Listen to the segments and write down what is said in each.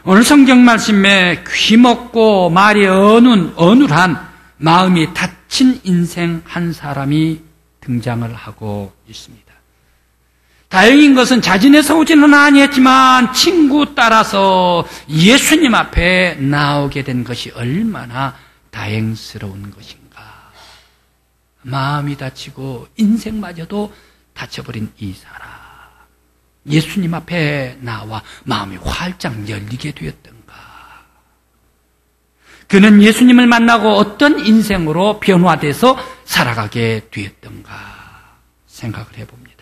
오늘 성경 말씀에 귀먹고 말이 어눌한 마음이 닫힌 인생 한 사람이 등장을 하고 있습니다. 다행인 것은 자진해서 오지는 아니했지만 친구 따라서 예수님 앞에 나오게 된 것이 얼마나 다행스러운 것인가. 마음이 다치고 인생마저도 다쳐버린 이 사람, 예수님 앞에 나와 마음이 활짝 열리게 되었던가. 그는 예수님을 만나고 어떤 인생으로 변화돼서 살아가게 되었던가 생각을 해봅니다.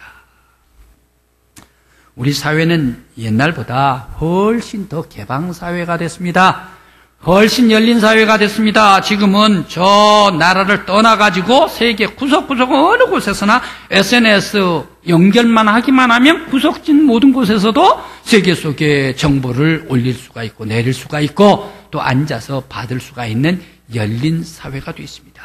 우리 사회는 옛날보다 훨씬 더 개방사회가 됐습니다. 훨씬 열린 사회가 됐습니다. 지금은 저 나라를 떠나가지고 세계 구석구석 어느 곳에서나 SNS 연결만 하기만 하면 구석진 모든 곳에서도 세계 속에 정보를 올릴 수가 있고 내릴 수가 있고 또 앉아서 받을 수가 있는 열린 사회가 되어 있습니다.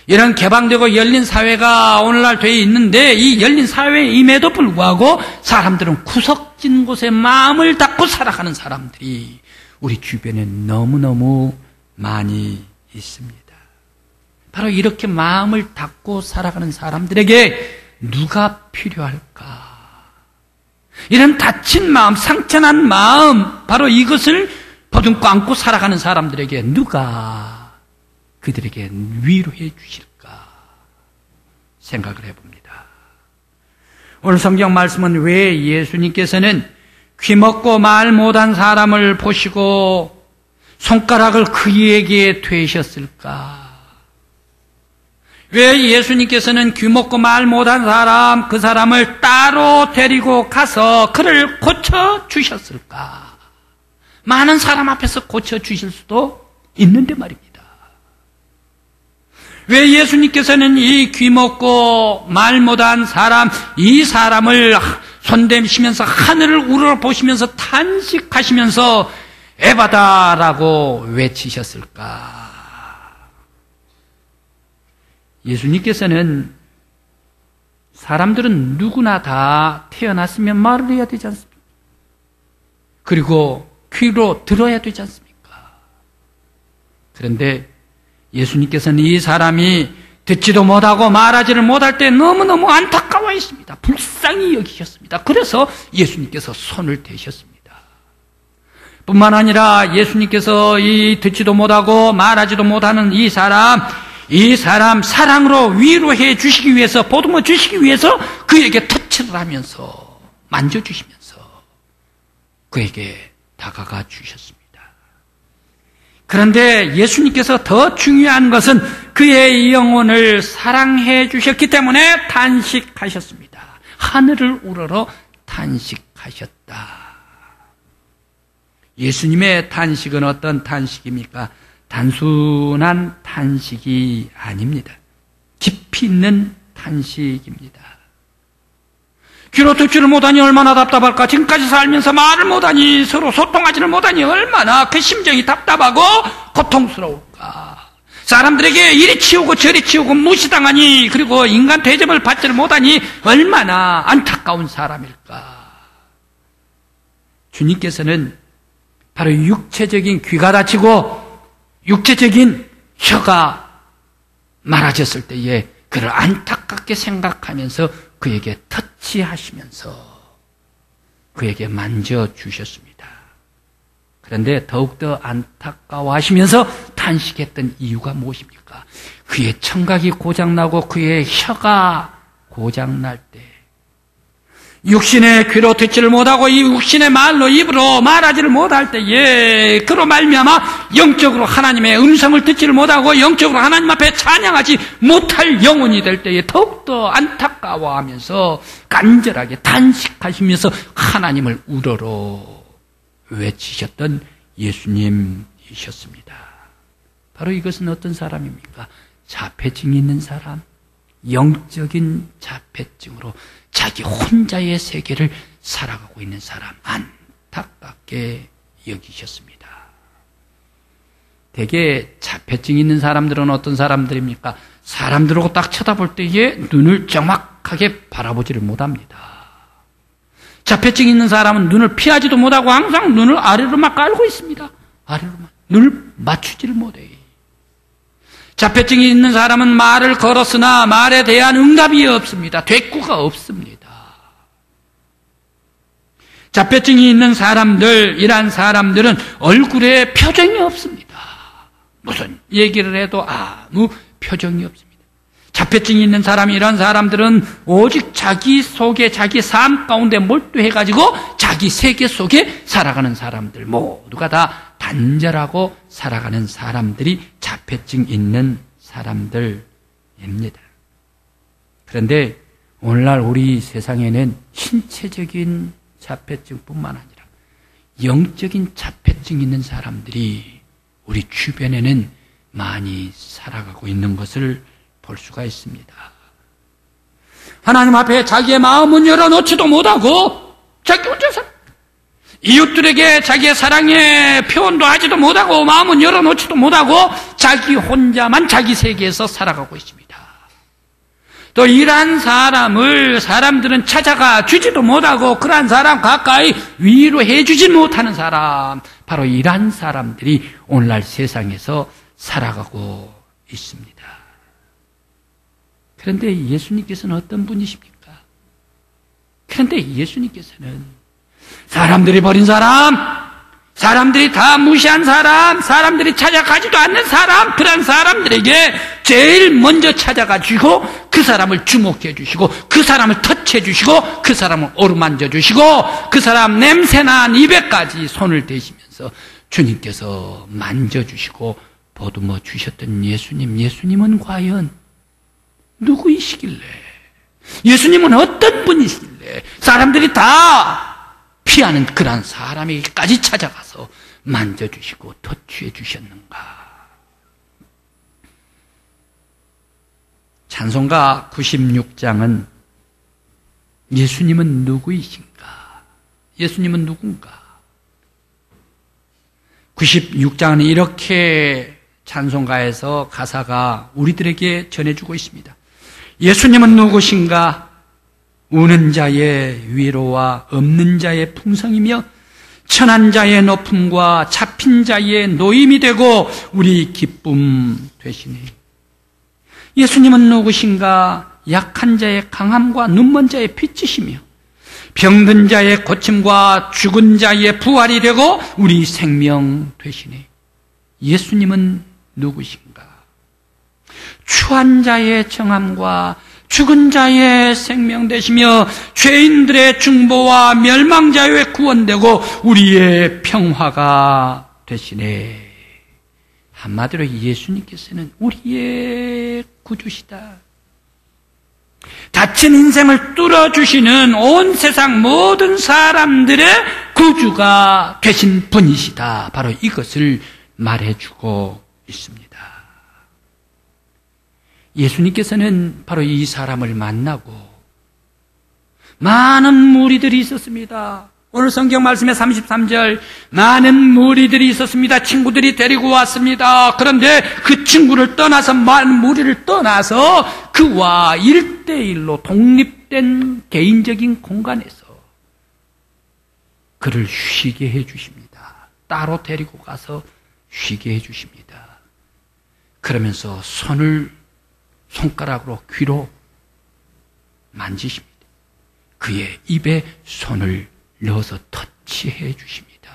이런 개방되고 열린 사회가 오늘날 되어 있는데 이 열린 사회임에도 불구하고 사람들은 구석진 곳에 마음을 닫고 살아가는 사람들이 우리 주변에 너무너무 많이 있습니다. 바로 이렇게 마음을 닫고 살아가는 사람들에게 누가 필요할까? 이런 다친 마음, 상처난 마음, 바로 이것을 버듬고 안고 살아가는 사람들에게 누가 그들에게 위로해 주실까 생각을 해봅니다. 오늘 성경 말씀은 왜 예수님께서는 귀먹고 말 못한 사람을 보시고 손가락을 그에게 대셨을까? 왜 예수님께서는 귀먹고 말 못한 사람, 그 사람을 따로 데리고 가서 그를 고쳐주셨을까? 많은 사람 앞에서 고쳐주실 수도 있는데 말입니다. 왜 예수님께서는 이 귀먹고 말 못한 사람, 이 사람을 손대시면서 하늘을 우러보시면서 탄식하시면서 에바다라고 외치셨을까? 예수님께서는 사람들은 누구나 다 태어났으면 말을 해야 되지 않습니까? 그리고 귀로 들어야 되지 않습니까? 그런데 예수님께서는 이 사람이 듣지도 못하고 말하지를 못할 때 너무너무 안타까워했습니다. 불쌍히 여기셨습니다. 그래서 예수님께서 손을 대셨습니다. 뿐만 아니라 예수님께서 이 듣지도 못하고 말하지도 못하는 이 사람 사랑으로 위로해 주시기 위해서, 보듬어 주시기 위해서 그에게 터치를 하면서 만져주시면서 그에게 다가가 주셨습니다. 그런데 예수님께서 더 중요한 것은 그의 영혼을 사랑해 주셨기 때문에 탄식하셨습니다. 하늘을 우러러 탄식하셨다. 예수님의 탄식은 어떤 탄식입니까? 단순한 탄식이 아닙니다. 깊이 있는 탄식입니다. 귀로 듣지를 못하니 얼마나 답답할까? 지금까지 살면서 말을 못하니, 서로 소통하지를 못하니 얼마나 그 심정이 답답하고 고통스러울까? 사람들에게 이리 치우고 저리 치우고 무시당하니, 그리고 인간 대접을 받지를 못하니 얼마나 안타까운 사람일까? 주님께서는 바로 육체적인 귀가 다치고 육체적인 혀가 말아졌을 때에 그를 안타깝게 생각하면서 그에게 터치하시면서 그에게 만져주셨습니다. 그런데 더욱더 안타까워하시면서 탄식했던 이유가 무엇입니까? 그의 청각이 고장나고 그의 혀가 고장날 때, 육신의 귀로 듣지를 못하고 이 육신의 말로 입으로 말하지를 못할 때에 그로 말미암아 영적으로 하나님의 음성을 듣지를 못하고 영적으로 하나님 앞에 찬양하지 못할 영혼이 될 때에 더욱더 안타까워하면서 간절하게 탄식하시면서 하나님을 우러러 외치셨던 예수님이셨습니다. 바로 이것은 어떤 사람입니까? 자폐증이 있는 사람, 영적인 자폐증으로 자기 혼자의 세계를 살아가고 있는 사람, 안타깝게 여기셨습니다. 대개 자폐증이 있는 사람들은 어떤 사람들입니까? 사람들하고 딱 쳐다볼 때에 눈을 정확하게 바라보지를 못합니다. 자폐증이 있는 사람은 눈을 피하지도 못하고 항상 눈을 아래로만 깔고 있습니다. 아래로만. 눈을 맞추지를 못해. 자폐증이 있는 사람은 말을 걸었으나 말에 대한 응답이 없습니다. 대꾸가 없습니다. 자폐증이 있는 사람들, 이란 사람들은 얼굴에 표정이 없습니다. 무슨 얘기를 해도 아무 표정이 없습니다. 자폐증이 있는 사람, 이런 사람들은 오직 자기 속에, 자기 삶 가운데 몰두해가지고 자기 세계 속에 살아가는 사람들, 모두가 다 단절하고 살아가는 사람들이 자폐증 있는 사람들입니다. 그런데 오늘날 우리 세상에는 신체적인 자폐증뿐만 아니라 영적인 자폐증 있는 사람들이 우리 주변에는 많이 살아가고 있는 것을 볼 수가 있습니다. 하나님 앞에 자기의 마음은 열어놓지도 못하고 자기 혼자 살아. 이웃들에게 자기의 사랑의 표현도 하지도 못하고 마음은 열어놓지도 못하고 자기 혼자만 자기 세계에서 살아가고 있습니다. 또 이러한 사람을 사람들은 찾아가 주지도 못하고 그러한 사람 가까이 위로해 주지 못하는 사람, 바로 이러한 사람들이 오늘날 세상에서 살아가고 있습니다. 그런데 예수님께서는 어떤 분이십니까? 그런데 예수님께서는 사람들이 버린 사람, 사람들이 다 무시한 사람, 사람들이 찾아가지도 않는 사람, 그런 사람들에게 제일 먼저 찾아가지고 그 사람을 주목해 주시고 그 사람을 터치해 주시고 그 사람을 어루만져 주시고 그 사람 냄새난 입에까지 손을 대시면서 주님께서 만져주시고 보듬어 주셨던 예수님, 예수님은 과연 누구이시길래, 예수님은 어떤 분이시길래 사람들이 다 피하는 그런 사람에게까지 찾아가서 만져주시고 터치해 주셨는가? 찬송가 96장은 예수님은 누구이신가? 예수님은 누군가? 96장은 이렇게 찬송가에서 가사가 우리들에게 전해주고 있습니다. 예수님은 누구신가? 우는 자의 위로와 없는 자의 풍성이며 천한 자의 높음과 잡힌 자의 노임이 되고 우리 기쁨 되시네. 예수님은 누구신가? 약한 자의 강함과 눈먼 자의 빛이시며 병든 자의 고침과 죽은 자의 부활이 되고 우리 생명 되시네. 예수님은 누구신가? 추한 자의 정함과 죽은 자의 생명 되시며 죄인들의 중보와 멸망자의 구원되고 우리의 평화가 되시네. 한마디로 예수님께서는 우리의 구주시다. 다친 인생을 뚫어주시는 온 세상 모든 사람들의 구주가 되신 분이시다. 바로 이것을 말해주고 있습니다. 예수님께서는 바로 이 사람을 만나고 많은 무리들이 있었습니다. 오늘 성경 말씀의 33절, 많은 무리들이 있었습니다. 친구들이 데리고 왔습니다. 그런데 그 친구를 떠나서, 많은 무리를 떠나서 그와 1대1로 독립된 개인적인 공간에서 그를 쉬게 해 주십니다. 따로 데리고 가서 쉬게 해 주십니다. 그러면서 손가락으로 귀로 만지십니다. 그의 입에 손을 넣어서 터치해 주십니다.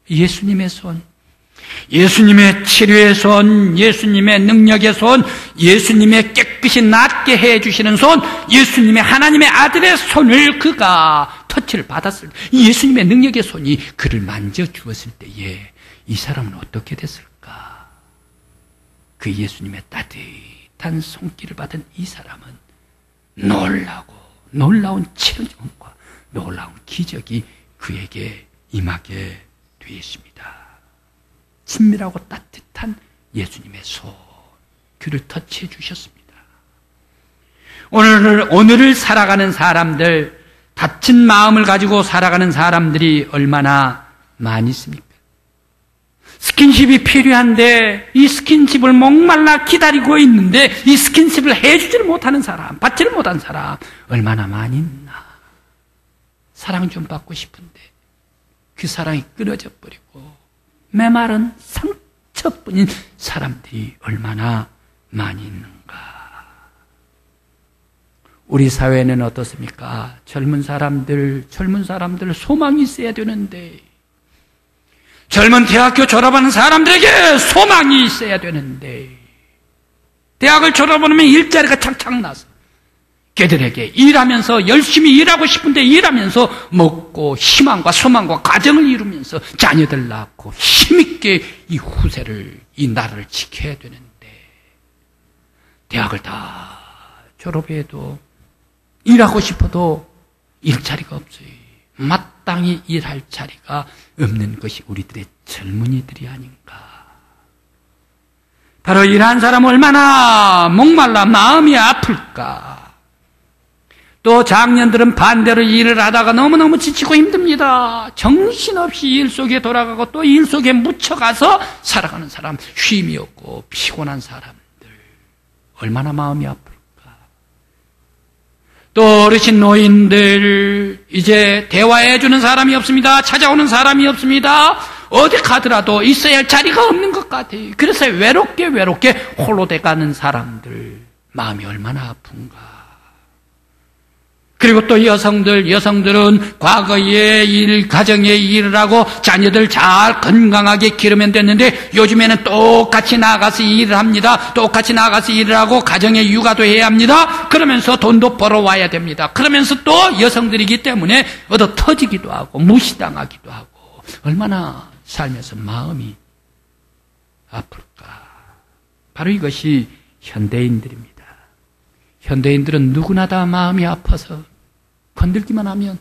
예수님의 손, 예수님의 치료의 손, 예수님의 능력의 손, 예수님의 깨끗이 낫게 해 주시는 손, 예수님의 하나님의 아들의 손을 그가 터치를 받았을 때, 예수님의 능력의 손이 그를 만져 주었을 때에 이 사람은 어떻게 됐을까? 그 예수님의 따뜻한 손길을 받은 이 사람은 놀라운 체험과 놀라운 기적이 그에게 임하게 되었습니다. 친밀하고 따뜻한 예수님의 손, 그를 터치해 주셨습니다. 오늘을 살아가는 사람들, 다친 마음을 가지고 살아가는 사람들이 얼마나 많이 있습니까? 스킨십이 필요한데 이 스킨십을 목말라 기다리고 있는데 이 스킨십을 해주지를 못하는 사람, 받지를 못한 사람 얼마나 많이 있나. 사랑 좀 받고 싶은데 그 사랑이 끊어져 버리고 메마른 상처뿐인 사람들이 얼마나 많이 있는가. 우리 사회는 어떻습니까? 젊은 사람들 소망이 있어야 되는데, 젊은 대학교 졸업하는 사람들에게 소망이 있어야 되는데, 대학을 졸업하면 일자리가 착착 나서 걔들에게 일하면서 열심히 일하고 싶은데 일하면서 먹고 희망과 소망과 가정을 이루면서 자녀들 낳고 힘있게 이 후세를, 이 나라를 지켜야 되는데, 대학을 다 졸업해도 일하고 싶어도 일자리가 없어요. 마땅히 일할 자리가 없는 것이 우리들의 젊은이들이 아닌가. 바로 일한 사람은 얼마나 목말라 마음이 아플까. 또 장년들은 반대로 일을 하다가 너무너무 지치고 힘듭니다. 정신없이 일 속에 돌아가고 또 일 속에 묻혀가서 살아가는 사람, 쉼이 없고 피곤한 사람들 얼마나 마음이 아플까. 또 어르신 노인들 이제 대화해 주는 사람이 없습니다. 찾아오는 사람이 없습니다. 어디 가더라도 있어야 할 자리가 없는 것 같아요. 그래서 외롭게 홀로 돼가는 사람들 마음이 얼마나 아픈가. 그리고 또 여성들은 과거에 가정에 일을 하고 자녀들 잘 건강하게 기르면 됐는데 요즘에는 똑같이 나가서 일을 합니다. 똑같이 나가서 일을 하고 가정에 육아도 해야 합니다. 그러면서 돈도 벌어와야 됩니다. 그러면서 또 여성들이기 때문에 얻어 터지기도 하고 무시당하기도 하고 얼마나 살면서 마음이 아플까. 바로 이것이 현대인들입니다. 현대인들은 누구나 다 마음이 아파서 건들기만 하면,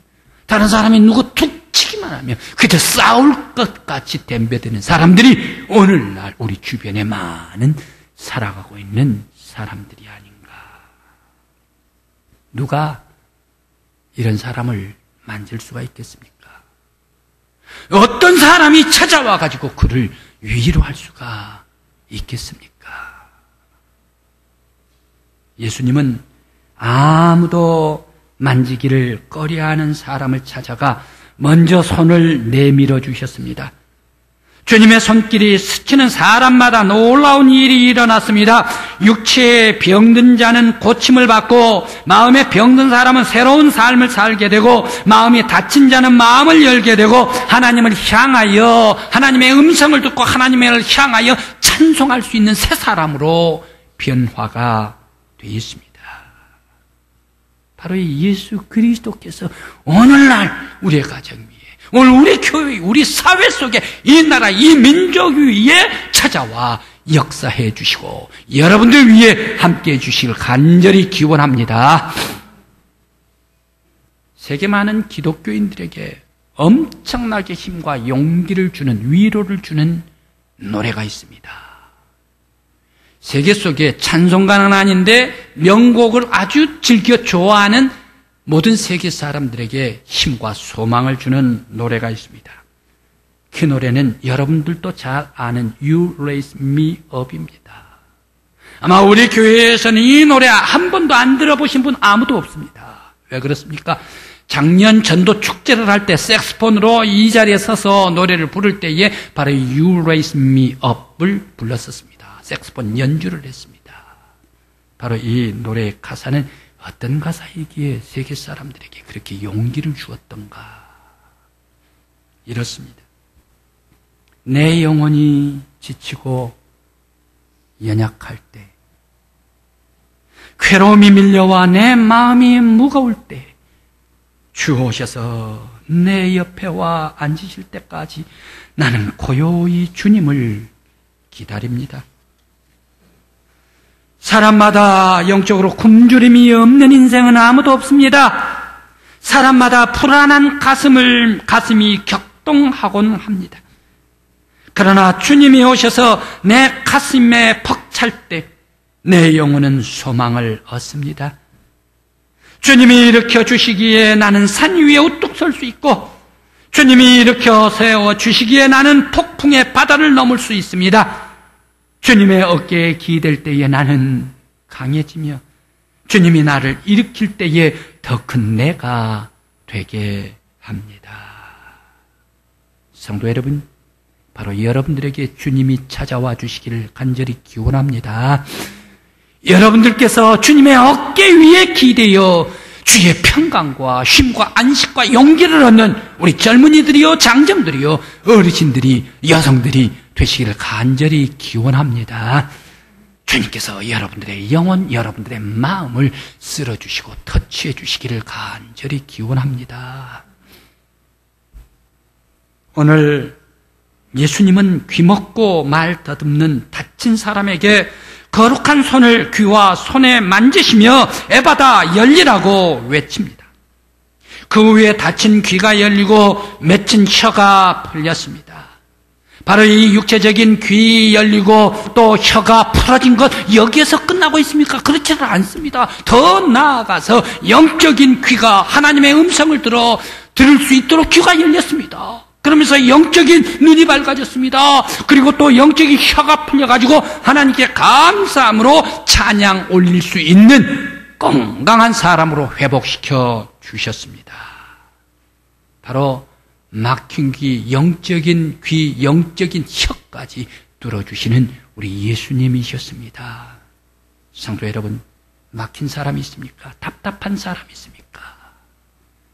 다른 사람이 누구 툭 치기만 하면 그저 싸울 것 같이 덤벼드는 사람들이 오늘날 우리 주변에 많은 살아가고 있는 사람들이 아닌가. 누가 이런 사람을 만질 수가 있겠습니까? 어떤 사람이 찾아와 가지고 그를 위로할 수가 있겠습니까? 예수님은 아무도 만지기를 꺼려하는 사람을 찾아가 먼저 손을 내밀어 주셨습니다. 주님의 손길이 스치는 사람마다 놀라운 일이 일어났습니다. 육체에 병든 자는 고침을 받고, 마음에 병든 사람은 새로운 삶을 살게 되고, 마음이 다친 자는 마음을 열게 되고, 하나님을 향하여, 하나님의 음성을 듣고 하나님을 향하여 찬송할 수 있는 새 사람으로 변화가 되어 있습니다. 바로 이 예수 그리스도께서 오늘날 우리의 가정 위에, 오늘 우리 교회, 우리 사회 속에, 이 나라, 이 민족 위에 찾아와 역사해 주시고 여러분들 위해 함께해 주시길 간절히 기원합니다. 세계 많은 기독교인들에게 엄청나게 힘과 용기를 주는, 위로를 주는 노래가 있습니다. 세계 속에 찬송가는 아닌데 명곡을 아주 즐겨 좋아하는 모든 세계 사람들에게 힘과 소망을 주는 노래가 있습니다. 그 노래는 여러분들도 잘 아는 You Raise Me Up입니다. 아마 우리 교회에서는 이 노래 한 번도 안 들어보신 분 아무도 없습니다. 왜 그렇습니까? 작년 전도 축제를 할 때 색스폰으로 이 자리에 서서 노래를 부를 때에 바로 You Raise Me Up을 불렀었습니다. 색스폰 연주를 했습니다. 바로 이 노래의 가사는 어떤 가사이기에 세계 사람들에게 그렇게 용기를 주었던가. 이렇습니다. 내 영혼이 지치고 연약할 때, 괴로움이 밀려와 내 마음이 무거울 때, 주 오셔서 내 옆에 와 앉으실 때까지 나는 고요히 주님을 기다립니다. 사람마다 영적으로 굶주림이 없는 인생은 아무도 없습니다. 사람마다 불안한 가슴이 격동하곤 합니다. 그러나 주님이 오셔서 내 가슴에 벅찰 때 내 영혼은 소망을 얻습니다. 주님이 일으켜 주시기에 나는 산 위에 우뚝 설 수 있고, 주님이 일으켜 세워 주시기에 나는 폭풍의 바다를 넘을 수 있습니다. 주님의 어깨에 기댈 때에 나는 강해지며, 주님이 나를 일으킬 때에 더 큰 내가 되게 성도 여러분, 바로 여러분들에게 주님이 찾아와 주시기를 간절히 기원합니다. 여러분들께서 주님의 어깨 위에 기대어 주의 평강과 쉼과 안식과 용기를 얻는 우리 젊은이들이요, 장정들이요, 어르신들이, 여성들이 되시기를 간절히 기원합니다. 주님께서 여러분들의 영혼, 여러분들의 마음을 쓸어주시고 터치해 주시기를 간절히 기원합니다. 오늘 예수님은 귀먹고 말 더듬는 다친 사람에게 거룩한 손을 귀와 손에 만지시며 에바다 열리라고 외칩니다. 그 후에 다친 귀가 열리고 맺힌 혀가 풀렸습니다. 바로 이 육체적인 귀 열리고 또 혀가 풀어진 것, 여기에서 끝나고 있습니까? 그렇지는 않습니다. 더 나아가서 영적인 귀가 하나님의 음성을 들을 수 있도록 귀가 열렸습니다. 그러면서 영적인 눈이 밝아졌습니다. 그리고 또 영적인 혀가 풀려가지고 하나님께 감사함으로 찬양 올릴 수 있는 건강한 사람으로 회복시켜 주셨습니다. 바로 막힌 귀, 영적인 귀, 영적인 혀까지 뚫어주시는 우리 예수님이셨습니다. 성도 여러분, 막힌 사람이 있습니까? 답답한 사람이 있습니까?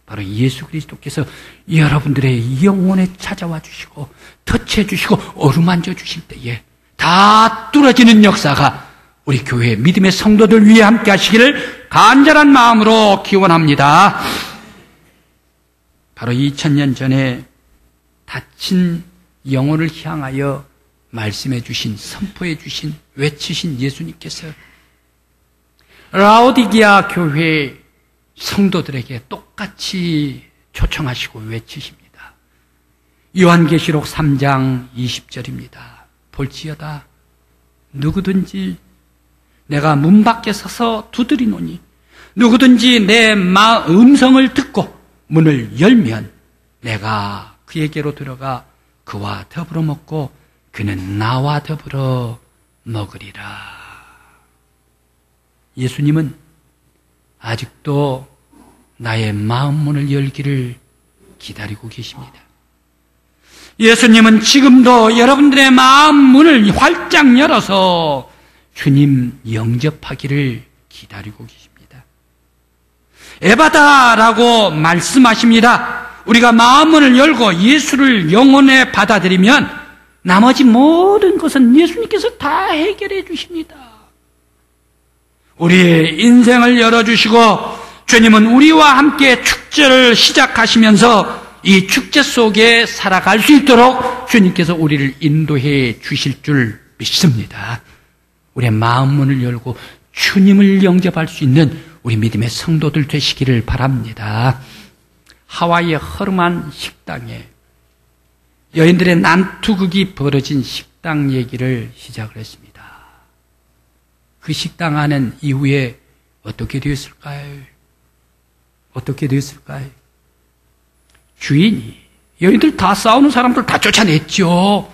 바로 예수 그리스도께서 여러분들의 영혼에 찾아와 주시고 터치해 주시고 어루만져 주실 때에 다 뚫어지는 역사가 우리 교회 믿음의 성도들 위해 함께 하시기를 간절한 마음으로 기원합니다. 바로 2000년 전에 다친 영혼을 향하여 말씀해 주신, 선포해 주신, 외치신 예수님께서 라오디게아 교회 성도들에게 똑같이 초청하시고 외치십니다. 요한계시록 3장 20절입니다. 볼지어다 누구든지 내가 문 밖에 서서 두드리노니 누구든지 내 음성을 듣고 문을 열면 내가 그에게로 들어가 그와 더불어 먹고 그는 나와 더불어 먹으리라. 예수님은 아직도 나의 마음 문을 열기를 기다리고 계십니다. 예수님은 지금도 여러분들의 마음 문을 활짝 열어서 주님 영접하기를 기다리고 계십니다. 에바다라고 말씀하십니다. 우리가 마음 문을 열고 예수를 영혼에 받아들이면 나머지 모든 것은 예수님께서 다 해결해 주십니다. 우리의 인생을 열어주시고 주님은 우리와 함께 축제를 시작하시면서 이 축제 속에 살아갈 수 있도록 주님께서 우리를 인도해 주실 줄 믿습니다. 우리의 마음 문을 열고 주님을 영접할 수 있는 우리 믿음의 성도들 되시기를 바랍니다. 하와이의 허름한 식당에 여인들의 난투극이 벌어진 식당 얘기를 시작을 했습니다. 그 식당 안은 이후에 어떻게 되었을까요? 어떻게 되었을까요? 주인이 여인들 다 싸우는 사람들 다 쫓아냈죠.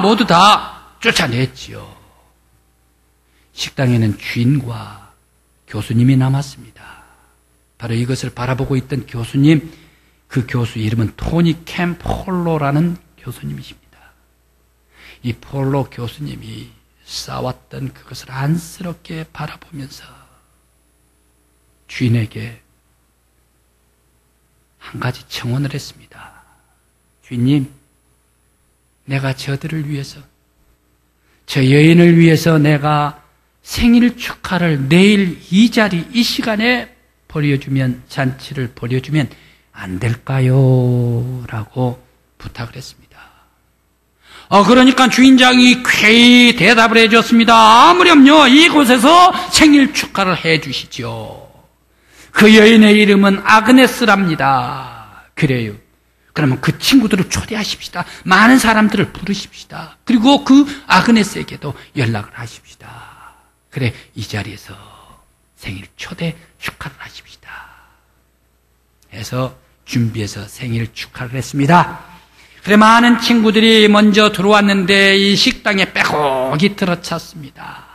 모두 다 쫓아냈죠. 식당에는 주인과 교수님이 남았습니다. 바로 이것을 바라보고 있던 교수님, 그 교수 이름은 토니 캠폴로라는 교수님이십니다. 이 폴로 교수님이 싸웠던 그것을 안쓰럽게 바라보면서 주인에게 한 가지 청원을 했습니다. 주인님, 내가 저들을 위해서, 저 여인을 위해서 내가 생일 축하를 내일 이 자리, 이 시간에 잔치를 벌여주면 안 될까요? 라고 부탁을 했습니다. 그러니까 주인장이 쾌히 대답을 해줬습니다. 아무렴요, 이곳에서 생일 축하를 해주시죠. 그 여인의 이름은 아그네스랍니다. 그래요. 그러면 그 친구들을 초대하십시다. 많은 사람들을 부르십시다. 그리고 그 아그네스에게도 연락을 하십시다. 그래, 이 자리에서 생일 초대 축하를 하십시다. 해서 준비해서 생일 축하를 했습니다. 그래, 많은 친구들이 먼저 들어왔는데 이 식당에 빼곡히 들어찼습니다.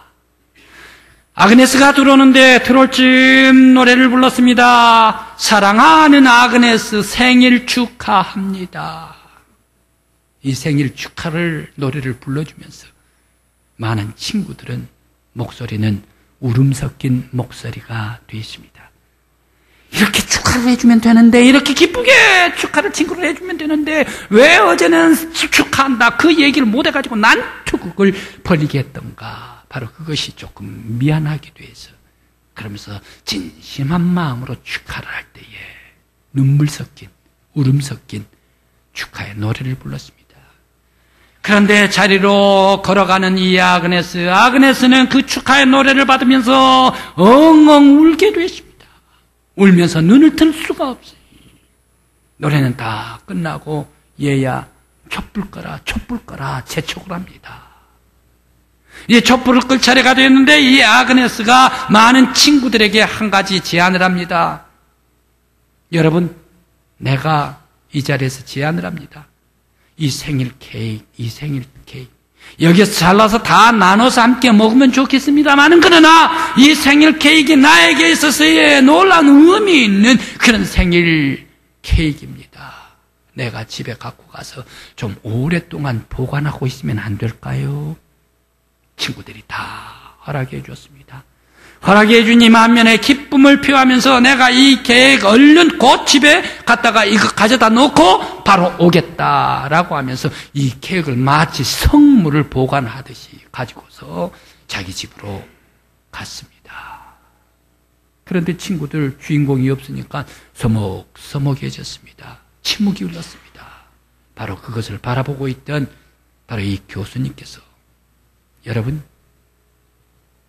아그네스가 들어오는데 들어올 쯤 노래를 불렀습니다. 사랑하는 아그네스 생일 축하합니다. 이 생일 축하를 노래를 불러주면서 많은 친구들은 목소리는 울음 섞인 목소리가 되었습니다. 이렇게 축하를 해주면 되는데, 이렇게 기쁘게 축하를 친구를 해주면 되는데 왜 어제는 축하한다 그 얘기를 못해가지고 난투극을 벌이게 했던가. 바로 그것이 조금 미안하기도 해서, 그러면서 진심한 마음으로 축하를 할 때에 눈물 섞인 울음 섞인 축하의 노래를 불렀습니다. 그런데 자리로 걸어가는 이 아그네스는 그 축하의 노래를 받으면서 엉엉 울게 됐습니다. 울면서 눈을 뜰 수가 없어요. 노래는 다 끝나고 얘야 촛불 꺼라 재촉을 합니다. 이제 촛불을 끌 차례가 되었는데 이 아그네스가 많은 친구들에게 한 가지 제안을 합니다. 여러분, 내가 이 자리에서 제안을 합니다. 이 생일 케이크 여기서 잘라서 다 나눠서 함께 먹으면 좋겠습니다만은, 그러나 이 생일 케이크가 나에게 있어서의 놀라운 의미 있는 그런 생일 케이크입니다. 내가 집에 갖고 가서 좀 오랫동안 보관하고 있으면 안 될까요? 친구들이 다 허락해 주었습니다. 허락해 주니 만면에 기쁨을 표하면서 내가 이 계획 얼른 곧 집에 갔다가 이거 가져다 놓고 바로 오겠다라고 하면서 이 계획을 마치 성물을 보관하듯이 가지고서 자기 집으로 갔습니다. 그런데 친구들 주인공이 없으니까 서먹서먹해졌습니다. 침묵이 흘렀습니다. 바로 그것을 바라보고 있던 바로 이 교수님께서,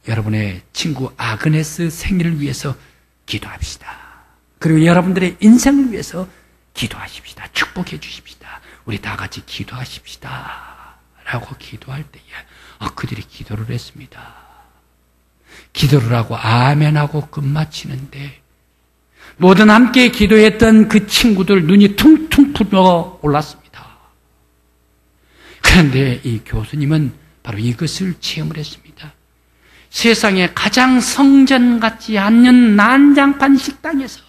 여러분의 친구 아그네스 생일을 위해서 기도합시다. 그리고 여러분들의 인생을 위해서 기도하십시다. 축복해 주십시다. 우리 다 같이 기도하십시다. 라고 기도할 때에 그들이 기도를 했습니다. 기도를 하고 아멘하고 끝마치는데 모든 함께 기도했던 그 친구들 눈이 퉁퉁 불어 올랐습니다. 그런데 이 교수님은 바로 이것을 체험을 했습니다. 세상에 가장 성전 같지 않는 난장판 식당에서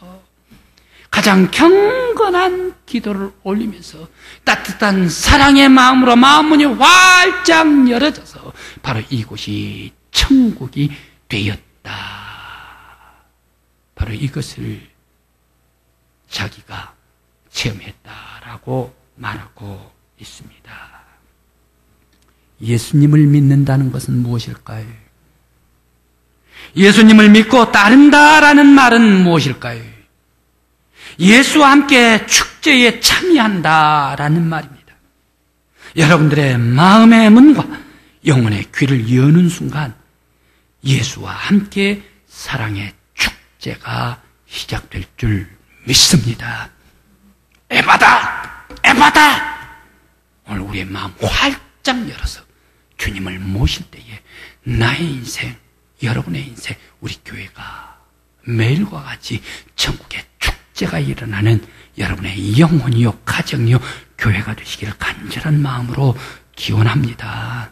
가장 경건한 기도를 올리면서 따뜻한 사랑의 마음으로 마음문이 활짝 열어져서 바로 이곳이 천국이 되었다. 바로 이것을 자기가 체험했다라고 말하고 있습니다. 예수님을 믿는다는 것은 무엇일까요? 예수님을 믿고 따른다라는 말은 무엇일까요? 예수와 함께 축제에 참여한다라는 말입니다. 여러분들의 마음의 문과 영혼의 귀를 여는 순간 예수와 함께 사랑의 축제가 시작될 줄 믿습니다. 에바다! 오늘 우리의 마음 활짝 열어서 주님을 모실 때에 나의 인생, 여러분의 인생, 우리 교회가 매일과 같이 천국의 축제가 일어나는 여러분의 영혼이요, 가정이요, 교회가 되시기를 간절한 마음으로 기원합니다.